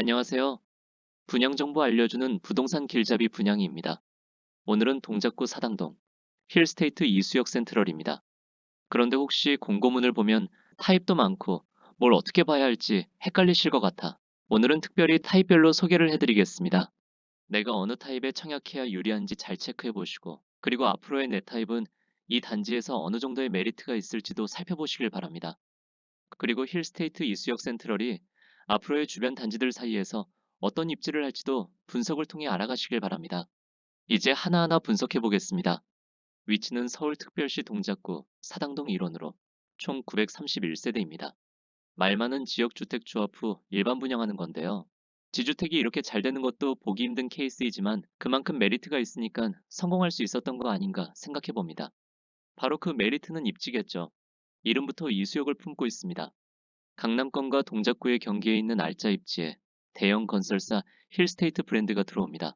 안녕하세요. 분양 정보 알려주는 부동산 길잡이 분양이입니다. 오늘은 동작구 사당동 힐스테이트 이수역 센트럴입니다. 그런데 혹시 공고문을 보면 타입도 많고 뭘 어떻게 봐야 할지 헷갈리실 것 같아. 오늘은 특별히 타입별로 소개를 해드리겠습니다. 내가 어느 타입에 청약해야 유리한지 잘 체크해 보시고, 그리고 앞으로의 내 타입은 이 단지에서 어느 정도의 메리트가 있을지도 살펴보시길 바랍니다. 그리고 힐스테이트 이수역 센트럴이 앞으로의 주변 단지들 사이에서 어떤 입지를 할지도 분석을 통해 알아가시길 바랍니다. 이제 하나하나 분석해 보겠습니다. 위치는 서울특별시 동작구 사당동 1원으로 총 931세대입니다. 말 많은 지역주택조합 후 일반 분양하는 건데요. 지주택이 이렇게 잘 되는 것도 보기 힘든 케이스이지만 그만큼 메리트가 있으니까 성공할 수 있었던 거 아닌가 생각해 봅니다. 바로 그 메리트는 입지겠죠. 이름부터 이수역을 품고 있습니다. 강남권과 동작구의 경계에 있는 알짜 입지에 대형 건설사 힐스테이트 브랜드가 들어옵니다.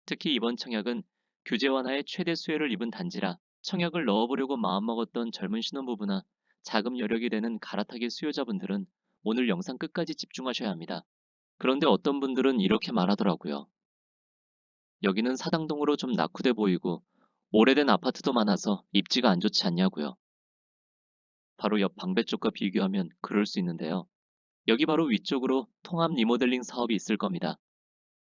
특히 이번 청약은 규제 완화에 최대 수혜를 입은 단지라 청약을 넣어보려고 마음먹었던 젊은 신혼부부나 자금 여력이 되는 갈아타기 수요자분들은 오늘 영상 끝까지 집중하셔야 합니다. 그런데 어떤 분들은 이렇게 말하더라고요. 여기는 사당동으로 좀 낙후돼 보이고 오래된 아파트도 많아서 입지가 안 좋지 않냐고요. 바로 옆 방배 쪽과 비교하면 그럴 수 있는데요. 여기 바로 위쪽으로 통합 리모델링 사업이 있을 겁니다.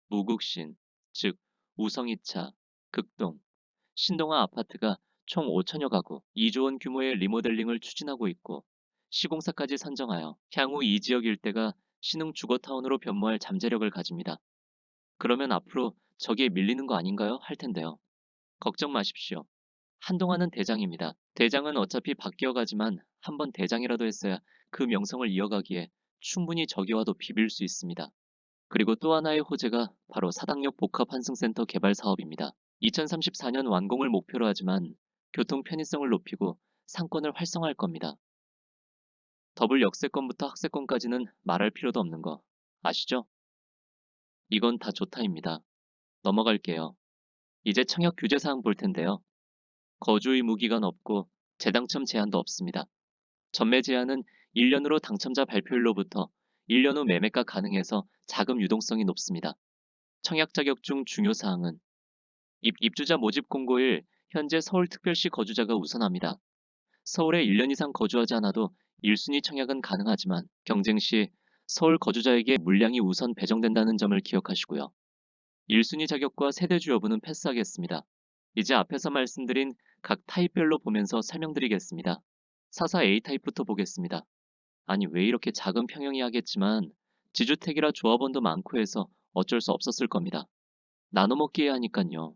무국신, 즉 우성이차, 극동, 신동아 아파트가 총 5천여 가구, 2조 원 규모의 리모델링을 추진하고 있고 시공사까지 선정하여 향후 이 지역 일대가 신흥 주거타운으로 변모할 잠재력을 가집니다. 그러면 앞으로 저기에 밀리는 거 아닌가요? 할 텐데요. 걱정 마십시오. 한동안은 대장입니다. 대장은 어차피 바뀌어가지만 한번 대장이라도 했어야 그 명성을 이어가기에 충분히 저기와도 비빌 수 있습니다. 그리고 또 하나의 호재가 바로 사당역 복합환승센터 개발 사업입니다. 2034년 완공을 목표로 하지만 교통 편의성을 높이고 상권을 활성화할 겁니다. 더블 역세권부터 학세권까지는 말할 필요도 없는 거 아시죠? 이건 다 좋다입니다. 넘어갈게요. 이제 청약 규제 사항 볼 텐데요. 거주 의무 기간 없고 재당첨 제한도 없습니다. 전매 제한은 1년으로 당첨자 발표일로부터 1년 후 매매가 가능해서 자금 유동성이 높습니다. 청약 자격 중 중요 사항은 입주자 모집 공고일 현재 서울특별시 거주자가 우선합니다. 서울에 1년 이상 거주하지 않아도 1순위 청약은 가능하지만 경쟁 시 서울 거주자에게 물량이 우선 배정된다는 점을 기억하시고요. 1순위 자격과 세대주 여부는 패스하겠습니다. 이제 앞에서 말씀드린 각 타입별로 보면서 설명드리겠습니다. 44A 타입부터 보겠습니다. 아니 왜 이렇게 작은 평형이 하겠지만 지주택이라 조합원도 많고 해서 어쩔 수 없었을 겁니다. 나눠먹기에 하니깐요.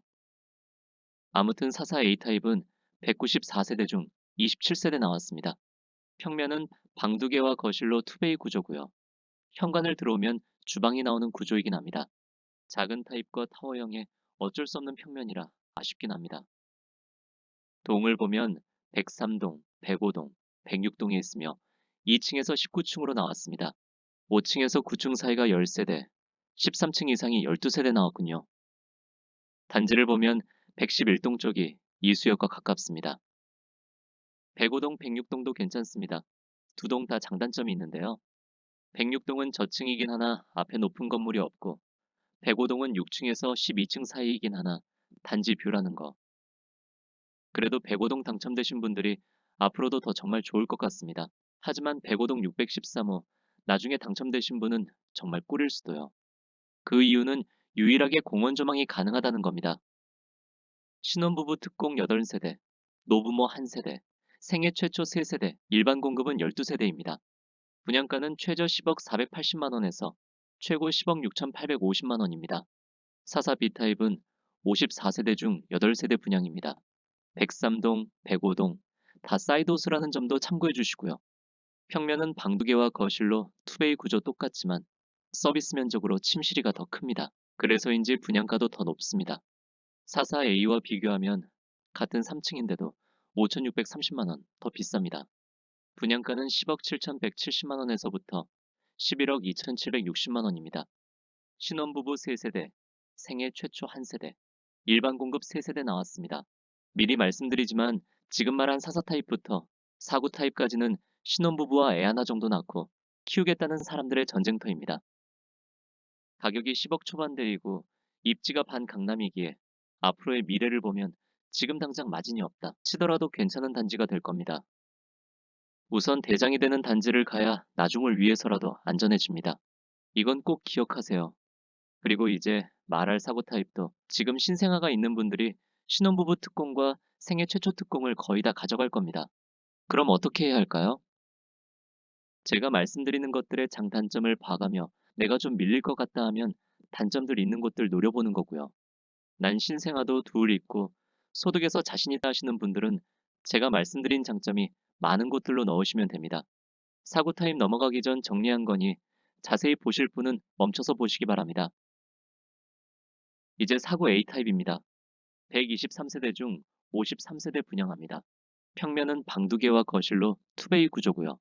아무튼 44A 타입은 194세대 중 27세대 나왔습니다. 평면은 방 2개와 거실로 투베이 구조고요. 현관을 들어오면 주방이 나오는 구조이긴 합니다. 작은 타입과 타워형에 어쩔 수 없는 평면이라 아쉽긴 합니다. 동을 보면 103동, 105동, 106동에 있으며 2층에서 19층으로 나왔습니다. 5층에서 9층 사이가 10세대, 13층 이상이 12세대 나왔군요. 단지를 보면 111동 쪽이 이수역과 가깝습니다. 105동, 106동도 괜찮습니다. 두 동 다 장단점이 있는데요. 106동은 저층이긴 하나 앞에 높은 건물이 없고 105동은 6층에서 12층 사이이긴 하나 단지 뷰라는 거. 그래도 105동 당첨되신 분들이 앞으로도 더 정말 좋을 것 같습니다. 하지만 105동 613호 나중에 당첨되신 분은 정말 꿀일 수도요. 그 이유는 유일하게 공원 조망이 가능하다는 겁니다. 신혼부부 특공 8세대, 노부모 1세대, 생애 최초 3세대, 일반 공급은 12세대입니다. 분양가는 최저 10억 480만 원에서 최고 10억 6,850만 원입니다. 44 B타입은 54세대 중 8세대 분양입니다. 103동, 105동 다 사이드호스라는 점도 참고해 주시고요. 평면은 방 2개와 거실로 투베이 구조 똑같지만 서비스 면적으로 침실이가 더 큽니다. 그래서인지 분양가도 더 높습니다. 44A와 비교하면 같은 3층인데도 5,630만 원 더 비쌉니다. 분양가는 10억 7,170만 원에서부터 11억 2,760만 원입니다. 신혼부부 3세대, 생애 최초 1세대, 일반 공급 3세대 나왔습니다. 미리 말씀드리지만 지금 말한 44 타입부터 49 타입까지는 신혼부부와 애 하나 정도 낳고 키우겠다는 사람들의 전쟁터입니다. 가격이 10억 초반대이고 입지가 반강남이기에 앞으로의 미래를 보면 지금 당장 마진이 없다 치더라도 괜찮은 단지가 될 겁니다. 우선 대장이 되는 단지를 가야 나중을 위해서라도 안전해집니다. 이건 꼭 기억하세요. 그리고 이제 말할 사고 타입도 지금 신생아가 있는 분들이 신혼부부 특공과 생애 최초 특공을 거의 다 가져갈 겁니다. 그럼 어떻게 해야 할까요? 제가 말씀드리는 것들의 장단점을 봐가며 내가 좀 밀릴 것 같다 하면 단점들 있는 곳들 노려보는 거고요. 난 신생아도 둘 있고 소득에서 자신 있다 하시는 분들은 제가 말씀드린 장점이 많은 곳들로 넣으시면 됩니다. 사고 타입 넘어가기 전 정리한 거니 자세히 보실 분은 멈춰서 보시기 바랍니다. 이제 사고 A타입입니다. 123세대 중 53세대 분양합니다. 평면은 방 2개와 거실로 투베이 구조고요.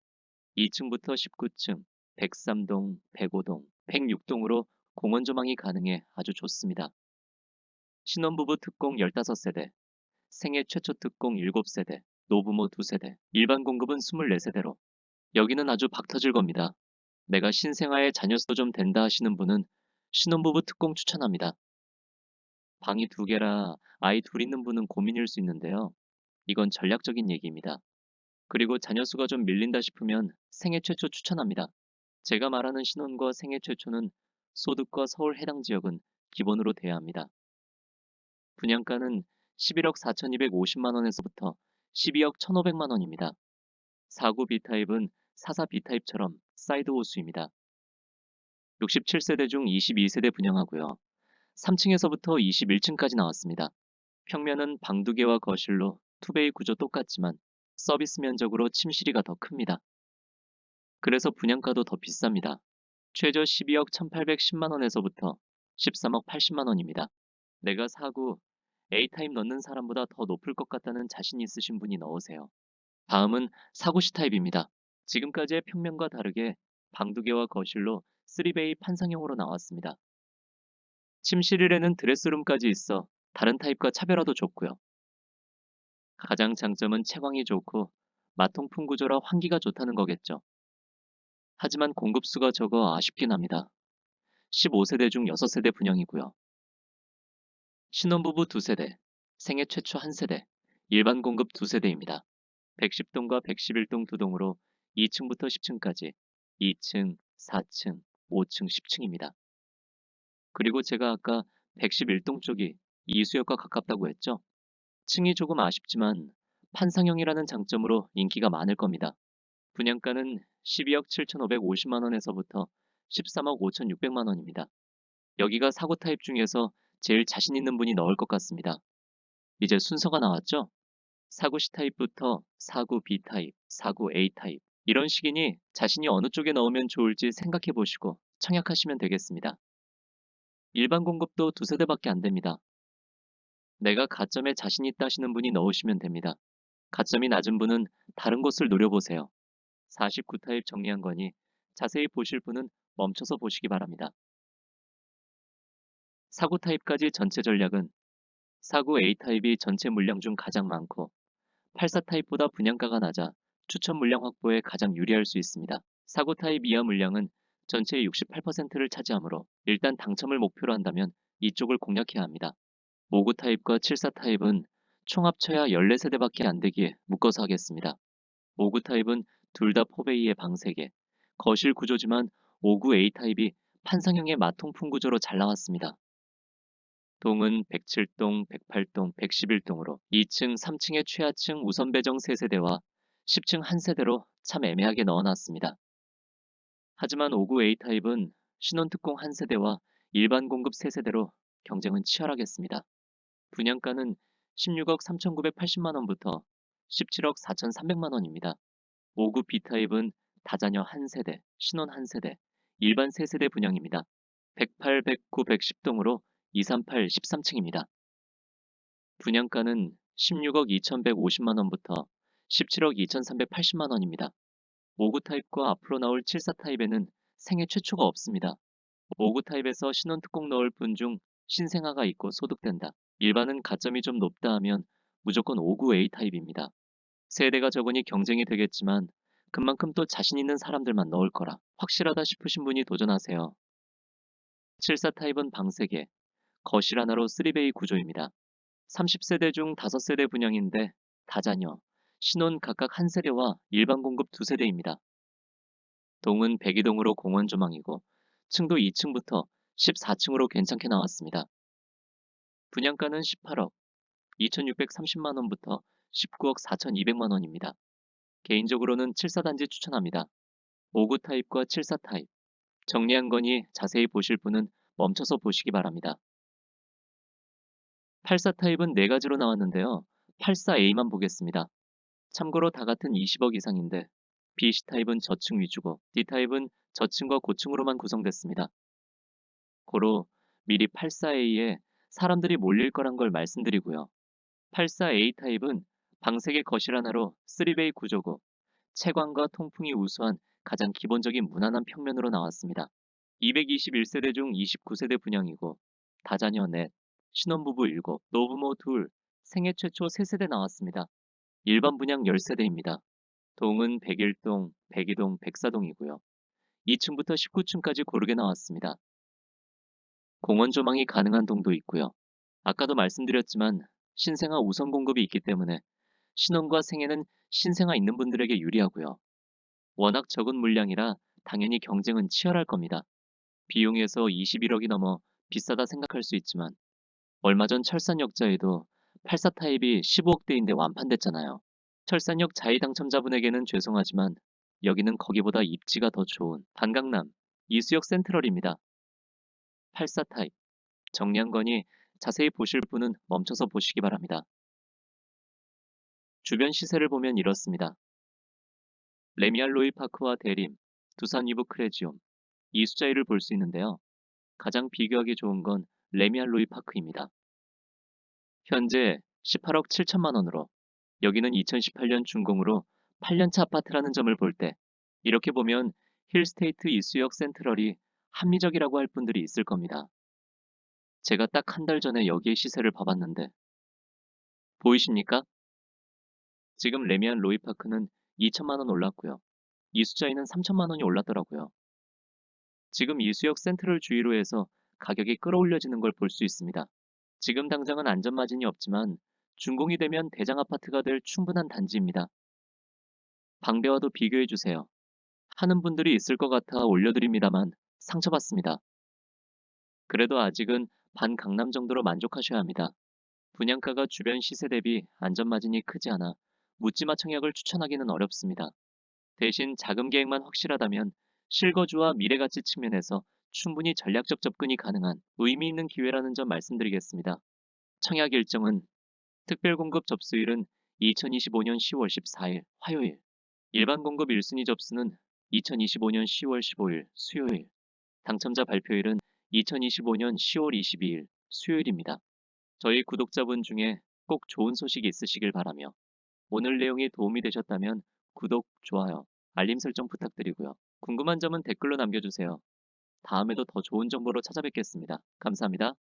2층부터 19층, 103동, 105동, 106동으로 공원 조망이 가능해 아주 좋습니다. 신혼부부 특공 15세대, 생애 최초 특공 7세대, 노부모 2세대, 일반 공급은 24세대로 여기는 아주 박터질 겁니다. 내가 신생아에 자녀 수 좀 된다 하시는 분은 신혼부부 특공 추천합니다. 방이 2개라 아이 둘 있는 분은 고민일 수 있는데요. 이건 전략적인 얘기입니다. 그리고 자녀 수가 좀 밀린다 싶으면 생애 최초 추천합니다. 제가 말하는 신혼과 생애 최초는 소득과 서울 해당 지역은 기본으로 돼야 합니다. 분양가는 11억 4,250만 원에서부터 12억 1,500만 원입니다. 49 B타입은 44 B타입처럼 사이드 호수입니다. 67세대 중 22세대 분양하고요. 3층에서부터 21층까지 나왔습니다. 평면은 방 2개와 거실로 투베이 구조 똑같지만 서비스 면적으로 침실이가 더 큽니다. 그래서 분양가도 더 비쌉니다. 최저 12억 1,810만 원에서부터 13억 80만 원입니다. 내가 사고 A타입 넣는 사람보다 더 높을 것 같다는 자신 있으신 분이 넣으세요. 다음은 사고 C타입입니다. 지금까지의 평면과 다르게 방 2개와 거실로 3베이 판상형으로 나왔습니다. 침실일에는 드레스룸까지 있어 다른 타입과 차별화도 좋고요. 가장 장점은 채광이 좋고 마통풍 구조라 환기가 좋다는 거겠죠. 하지만 공급수가 적어 아쉽긴 합니다. 15세대 중 6세대 분양이고요. 신혼부부 2세대, 생애 최초 1세대, 일반 공급 2세대입니다. 110동과 111동 2동으로 2층부터 10층까지 2층, 4층, 5층, 10층입니다. 그리고 제가 아까 111동 쪽이 이수역과 가깝다고 했죠? 층이 조금 아쉽지만 판상형이라는 장점으로 인기가 많을 겁니다. 분양가는 12억 7,550만 원에서부터 13억 5,600만 원입니다. 여기가 사고 타입 중에서 제일 자신 있는 분이 넣을 것 같습니다. 이제 순서가 나왔죠? 사고 C 타입부터 사고 B 타입, 사고 A 타입 이런 식이니 자신이 어느 쪽에 넣으면 좋을지 생각해 보시고 청약하시면 되겠습니다. 일반 공급도 2세대밖에 안 됩니다. 내가 가점에 자신 있다 하시는 분이 넣으시면 됩니다. 가점이 낮은 분은 다른 곳을 노려보세요. 49 타입 정리한 거니 자세히 보실 분은 멈춰서 보시기 바랍니다. 사고 타입까지 전체 전략은 사고 A 타입이 전체 물량 중 가장 많고 84 타입보다 분양가가 낮아 추천 물량 확보에 가장 유리할 수 있습니다. 사고 타입 이하 물량은 전체의 68%를 차지하므로 일단 당첨을 목표로 한다면 이쪽을 공략해야 합니다. 59 타입과 74 타입은 총 합쳐야 14세대밖에 안 되기에 묶어서 하겠습니다. 59 타입은 둘 다 포베이의 방 3개, 거실 구조지만 59 A 타입이 판상형의 마통풍 구조로 잘 나왔습니다. 동은 107동, 108동, 111동으로 2층, 3층의 최하층 우선 배정 3세대와 10층 1세대로 참 애매하게 넣어놨습니다. 하지만 59 A 타입은 신혼특공 1세대와 일반 공급 3세대로 경쟁은 치열하겠습니다. 분양가는 16억 3,980만 원부터 17억 4,300만 원입니다. 59 B타입은 다자녀 1세대, 신혼 1세대, 일반 3세대 분양입니다. 108, 109, 110동으로 238, 13층입니다. 분양가는 16억 2,150만 원부터 17억 2,380만 원입니다. 59 타입과 앞으로 나올 74 타입에는 생애 최초가 없습니다. 59 타입에서 신혼 특공 넣을 분 중 신생아가 있고 소득된다. 일반은 가점이 좀 높다 하면 무조건 59 A 타입입니다. 세대가 적으니 경쟁이 되겠지만 그만큼 또 자신 있는 사람들만 넣을 거라 확실하다 싶으신 분이 도전하세요. 74 타입은 방 3개, 거실 하나로 3베이 구조입니다. 30세대 중 5세대 분양인데 다자녀, 신혼 각각 1세대와 일반 공급 2세대입니다. 동은 백이동으로 공원 조망이고 층도 2층부터 14층으로 괜찮게 나왔습니다. 분양가는 18억 2,630만 원부터 19억 4,200만 원입니다. 개인적으로는 74단지 추천합니다. 59 타입과 74 타입. 정리한 거니 자세히 보실 분은 멈춰서 보시기 바랍니다. 84 타입은 4가지로 나왔는데요. 84A만 보겠습니다. 참고로 다 같은 20억 이상인데 BC 타입은 저층 위주고 D 타입은 저층과 고층으로만 구성됐습니다. 고로 미리 84A에 사람들이 몰릴 거란 걸 말씀드리고요. 84A 타입은 방 3개 거실 하나로 3베이 구조고 채광과 통풍이 우수한 가장 기본적인 무난한 평면으로 나왔습니다. 221세대 중 29세대 분양이고 다자녀 넷, 신혼부부 7, 노부모 2, 생애 최초 3세대 나왔습니다. 일반 분양 10세대입니다. 동은 101동, 102동, 104동이고요. 2층부터 19층까지 고르게 나왔습니다. 공원 조망이 가능한 동도 있고요. 아까도 말씀드렸지만 신생아 우선 공급이 있기 때문에 신혼과 생애는 신생아 있는 분들에게 유리하고요. 워낙 적은 물량이라 당연히 경쟁은 치열할 겁니다. 비용에서 21억이 넘어 비싸다 생각할 수 있지만 얼마 전 철산역자에도 84 타입이 15억대인데 완판됐잖아요. 철산역 자이 당첨자분에게는 죄송하지만 여기는 거기보다 입지가 더 좋은 반강남 이수역 센트럴입니다. 84 타입. 정리한 거니 자세히 보실 분은 멈춰서 보시기 바랍니다. 주변 시세를 보면 이렇습니다. 레미알로이 파크와 대림, 두산 이브 크레지움, 이수자이를 볼 수 있는데요. 가장 비교하기 좋은 건 레미알로이 파크입니다. 현재 18억 7천만 원으로 여기는 2018년 준공으로 8년차 아파트라는 점을 볼 때 이렇게 보면 힐스테이트 이수역 센트럴이 합리적이라고 할 분들이 있을 겁니다. 제가 딱 한 달 전에 여기의 시세를 봐봤는데 보이십니까? 지금 레미안 로이파크는 2천만 원 올랐고요. 이수자이는 3천만 원이 올랐더라고요. 지금 이수역 센트럴 주위로 해서 가격이 끌어올려지는 걸 볼 수 있습니다. 지금 당장은 안전마진이 없지만 준공이 되면 대장 아파트가 될 충분한 단지입니다. 방배와도 비교해주세요. 하는 분들이 있을 것 같아 올려드립니다만 상처받습니다. 그래도 아직은 반강남 정도로 만족하셔야 합니다. 분양가가 주변 시세 대비 안전마진이 크지 않아 묻지마 청약을 추천하기는 어렵습니다. 대신 자금 계획만 확실하다면 실거주와 미래가치 측면에서 충분히 전략적 접근이 가능한 의미 있는 기회라는 점 말씀드리겠습니다. 청약 일정은 특별공급 접수일은 2025년 10월 14일 화요일, 일반 공급 1순위 접수는 2025년 10월 15일 수요일, 당첨자 발표일은 2025년 10월 22일 수요일입니다. 저희 구독자분 중에 꼭 좋은 소식이 있으시길 바라며 오늘 내용이 도움이 되셨다면 구독, 좋아요, 알림 설정 부탁드리고요. 궁금한 점은 댓글로 남겨주세요. 다음에도 더 좋은 정보로 찾아뵙겠습니다. 감사합니다.